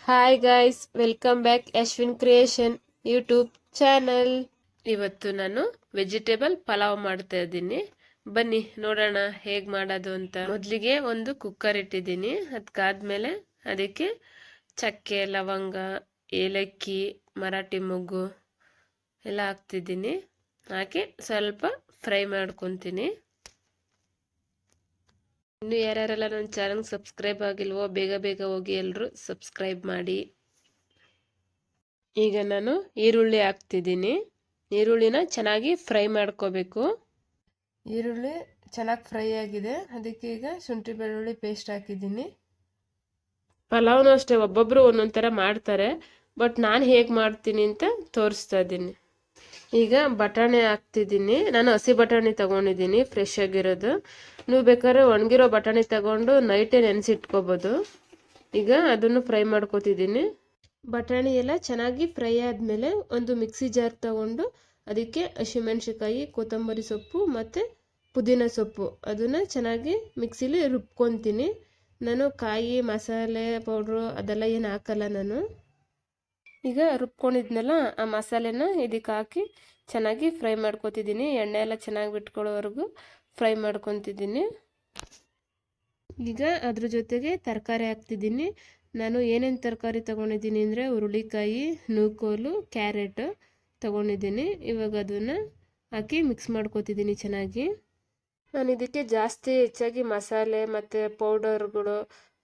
Hi guys, welcome back Ashwin creation YouTube channel. ಇವತ್ತು ನಾನು vegetable pulao ಮಾಡ್ತಾ ಇದ್ದೀನಿ. ಬನ್ನಿ ನೋಡೋಣ ಹೇಗೆ ಮಾಡೋದು ಅಂತ. ಮೊದಲಿಗೆ ಒಂದು ಕುಕ್ಕರ್ ಇಟ್ಟಿದ್ದೀನಿ. ಅದಕ್ಕಾದ್ಮೇಲೆ ಅದಕ್ಕೆ ಚಕ್ಕೆ, ಲವಂಗ, ಏಲಕ್ಕಿ, ಮರಾಠಿ ಮೊಗ್ಗು ಎಲ್ಲ ಹಾಕ್ತಿದ್ದೀನಿ. ಹಾಕಿ ಸ್ವಲ್ಪ ಫ್ರೈ ಮಾಡ್ಕೊತೀನಿ. ಇನ್ನು ಯಾರ್ಯಾರೆಲ್ಲ ನನ್ನ ಚಾನಲ್ಗೆ ಸಬ್ಸ್ಕ್ರೈಬ್ ಆಗಿಲ್ವೋ ಬೇಗ ಬೇಗ ಹೋಗಿ ಎಲ್ಲರೂ ಸಬ್ಸ್ಕ್ರೈಬ್ ಮಾಡಿ. ಈಗ ನಾನು ಈರುಳ್ಳಿ ಹಾಕ್ತಿದ್ದೀನಿ. ಈರುಳ್ಳಿನ ಚೆನ್ನಾಗಿ ಫ್ರೈ ಮಾಡ್ಕೋಬೇಕು. ಈರುಳ್ಳಿ ಚೆನ್ನಾಗಿ ಫ್ರೈ ಆಗಿದೆ. ಅದಕ್ಕೆ ಈಗ ಶುಂಠಿ ಬೆಳ್ಳುಳ್ಳಿ ಪೇಸ್ಟ್ ಹಾಕಿದ್ದೀನಿ. ಪಲಾವ್ನು ಅಷ್ಟೇ, ಒಬ್ಬೊಬ್ಬರು ಒಂದೊಂದು ಥರ ಮಾಡ್ತಾರೆ, ಬಟ್ ನಾನು ಹೇಗೆ ಮಾಡ್ತೀನಿ ಅಂತ ತೋರಿಸ್ತಾ ಇದ್ದೀನಿ. ಈಗ ಬಟಾಣಿ ಹಾಕ್ತಿದ್ದೀನಿ. ನಾನು ಹಸಿ ಬಟಾಣಿ ತಗೊಂಡಿದ್ದೀನಿ, ಫ್ರೆಶ್ ಆಗಿರೋದು. ನೀವು ಬೇಕಾದ್ರೆ ಒಣಗಿರೋ ಬಟಾಣಿ ತಗೊಂಡು ನೈಟೇ ನೆನೆಸಿಟ್ಕೋಬೋದು. ಈಗ ಅದನ್ನು ಫ್ರೈ ಮಾಡ್ಕೋತಿದ್ದೀನಿ. ಬಟಾಣಿ ಎಲ್ಲ ಚೆನ್ನಾಗಿ ಫ್ರೈ ಆದಮೇಲೆ ಒಂದು ಮಿಕ್ಸಿ ಜಾರ್ ತಗೊಂಡು ಅದಕ್ಕೆ ಹಸಿಮೆಣ್ಸಿಕಾಯಿ, ಕೊತ್ತಂಬರಿ ಸೊಪ್ಪು ಮತ್ತು ಪುದೀನ ಸೊಪ್ಪು ಅದನ್ನು ಚೆನ್ನಾಗಿ ಮಿಕ್ಸಿಲಿ ರುಬ್ಕೊತೀನಿ. ನಾನು ಕಾಯಿ, ಮಸಾಲೆ ಪೌಡ್ರು ಅದೆಲ್ಲ ಏನು ಹಾಕಲ್ಲ ನಾನು. ಈಗ ರುಬ್ಕೊಂಡಿದ್ನಲ್ಲ ಆ ಮಸಾಲೆನ ಇದಕ್ಕೆ ಹಾಕಿ ಚೆನ್ನಾಗಿ ಫ್ರೈ ಮಾಡ್ಕೊತಿದ್ದೀನಿ. ಎಣ್ಣೆ ಎಲ್ಲ ಚೆನ್ನಾಗಿ ಬಿಟ್ಕೊಳ್ಳೋವರೆಗೂ ಫ್ರೈ ಮಾಡ್ಕೊತಿದ್ದೀನಿ. ಈಗ ಅದ್ರ ಜೊತೆಗೆ ತರಕಾರಿ ಹಾಕ್ತಿದ್ದೀನಿ. ನಾನು ಏನೇನು ತರಕಾರಿ ತೊಗೊಂಡಿದ್ದೀನಿ ಅಂದರೆ ಹುರುಳಿಕಾಯಿ, ನೂಕೋಲು, ಕ್ಯಾರೆಟ್ ತೊಗೊಂಡಿದ್ದೀನಿ. ಇವಾಗ ಅದನ್ನು ಹಾಕಿ ಮಿಕ್ಸ್ ಮಾಡ್ಕೊತಿದ್ದೀನಿ ಚೆನ್ನಾಗಿ. ನಾನು ಇದಕ್ಕೆ ಜಾಸ್ತಿ ಹೆಚ್ಚಾಗಿ ಮಸಾಲೆ ಮತ್ತು ಪೌಡರ್ಗಳು,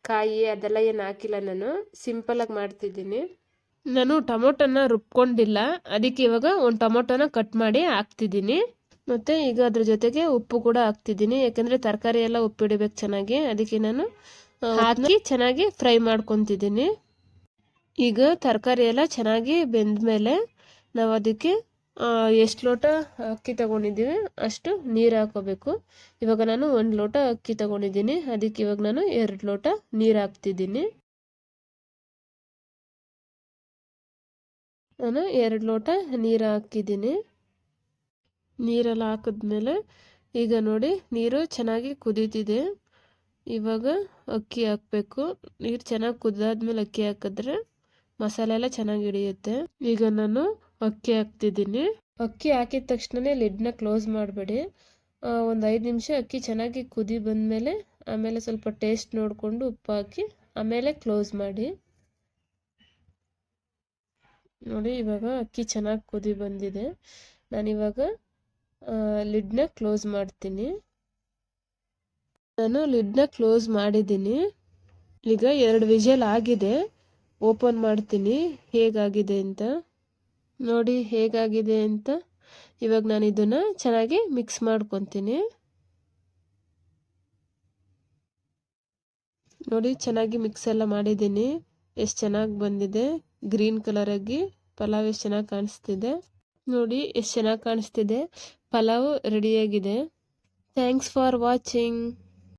ಕಾಯಿ ಅದೆಲ್ಲ ಏನು ಹಾಕಿಲ್ಲ. ನಾನು ಸಿಂಪಲಾಗಿ ಮಾಡ್ತಿದ್ದೀನಿ. ನಾನು ಟೊಮೊಟೊನ ರುಬ್ಕೊಂಡಿಲ್ಲ, ಅದಕ್ಕೆ ಇವಾಗ ಒಂದು ಟೊಮೊಟೊನ ಕಟ್ ಮಾಡಿ ಹಾಕ್ತಿದ್ದೀನಿ. ಮತ್ತು ಈಗ ಅದ್ರ ಜೊತೆಗೆ ಉಪ್ಪು ಕೂಡ ಹಾಕ್ತಿದ್ದೀನಿ, ಯಾಕೆಂದರೆ ತರಕಾರಿ ಎಲ್ಲ ಉಪ್ಪಿಡಬೇಕು ಚೆನ್ನಾಗಿ. ಅದಕ್ಕೆ ನಾನು ಹಾಕಿ ಚೆನ್ನಾಗಿ ಫ್ರೈ ಮಾಡ್ಕೊತಿದ್ದೀನಿ. ಈಗ ತರಕಾರಿ ಎಲ್ಲ ಚೆನ್ನಾಗಿ ಬೆಂದ ಮೇಲೆ ನಾವು ಅದಕ್ಕೆ ಎಷ್ಟು ಲೋಟ ಅಕ್ಕಿ ತೊಗೊಂಡಿದ್ದೀವಿ ಅಷ್ಟು ನೀರು ಹಾಕೋಬೇಕು. ಇವಾಗ ನಾನು 1 ಲೋಟ ಅಕ್ಕಿ ತೊಗೊಂಡಿದ್ದೀನಿ, ಅದಕ್ಕೆ ಇವಾಗ ನಾನು 2 ಲೋಟ ನೀರು ಹಾಕ್ತಿದ್ದೀನಿ. ನಾನು 2 ಲೋಟ ನೀರು ಹಾಕಿದ್ದೀನಿ. ನೀರೆಲ್ಲ ಹಾಕಿದ್ಮೇಲೆ ಈಗ ನೋಡಿ ನೀರು ಚೆನ್ನಾಗಿ ಕುದೀತಿದೆ. ಇವಾಗ ಅಕ್ಕಿ ಹಾಕಬೇಕು. ನೀರು ಚೆನ್ನಾಗಿ ಕುದ್ದಾದ್ಮೇಲೆ ಅಕ್ಕಿ ಹಾಕಿದ್ರೆ ಮಸಾಲೆ ಎಲ್ಲ ಚೆನ್ನಾಗಿ ಹಿಡಿಯುತ್ತೆ. ಈಗ ನಾನು ಅಕ್ಕಿ ಹಾಕ್ತಿದ್ದೀನಿ. ಅಕ್ಕಿ ಹಾಕಿದ ತಕ್ಷಣವೇ ಲಿಡ್ನ ಕ್ಲೋಸ್ ಮಾಡಬೇಡಿ. ಒಂದು 5 ನಿಮಿಷ ಅಕ್ಕಿ ಚೆನ್ನಾಗಿ ಕುದಿ ಬಂದಮೇಲೆ ಆಮೇಲೆ ಸ್ವಲ್ಪ ಟೇಸ್ಟ್ ನೋಡಿಕೊಂಡು ಉಪ್ಪು ಹಾಕಿ ಆಮೇಲೆ ಕ್ಲೋಸ್ ಮಾಡಿ. ನೋಡಿ ಇವಾಗ ಅಕ್ಕಿ ಚೆನ್ನಾಗಿ ಕುದಿ ಬಂದಿದೆ. ನಾನಿವಾಗ ಲಿಡ್ನ ಕ್ಲೋಸ್ ಮಾಡ್ತೀನಿ. ನಾನು ಲಿಡ್ನ ಕ್ಲೋಸ್ ಮಾಡಿದ್ದೀನಿ. ಈಗ 2 ವಿಷಲ್ ಆಗಿದೆ. ಓಪನ್ ಮಾಡ್ತೀನಿ ಹೇಗಾಗಿದೆ ಅಂತ. ನೋಡಿ ಹೇಗಾಗಿದೆ ಅಂತ. ಇವಾಗ ನಾನು ಇದನ್ನು ಚೆನ್ನಾಗಿ ಮಿಕ್ಸ್ ಮಾಡ್ಕೊತೀನಿ. ನೋಡಿ ಚೆನ್ನಾಗಿ ಮಿಕ್ಸ್ ಎಲ್ಲ ಮಾಡಿದ್ದೀನಿ. ಎಷ್ಟು ಚೆನ್ನಾಗಿ ಬಂದಿದೆ, ಗ್ರೀನ್ ಕಲರಾಗಿ ಪಲಾವ್ ಎಷ್ಟು ಚೆನ್ನಾಗಿ ಕಾಣಿಸ್ತಿದೆ. ನೋಡಿ ಎಷ್ಟು ಚೆನ್ನಾಗಿ ಕಾಣಿಸ್ತಿದೆ. ಪಲಾವ್ ರೆಡಿಯಾಗಿದೆ. Thanks for watching.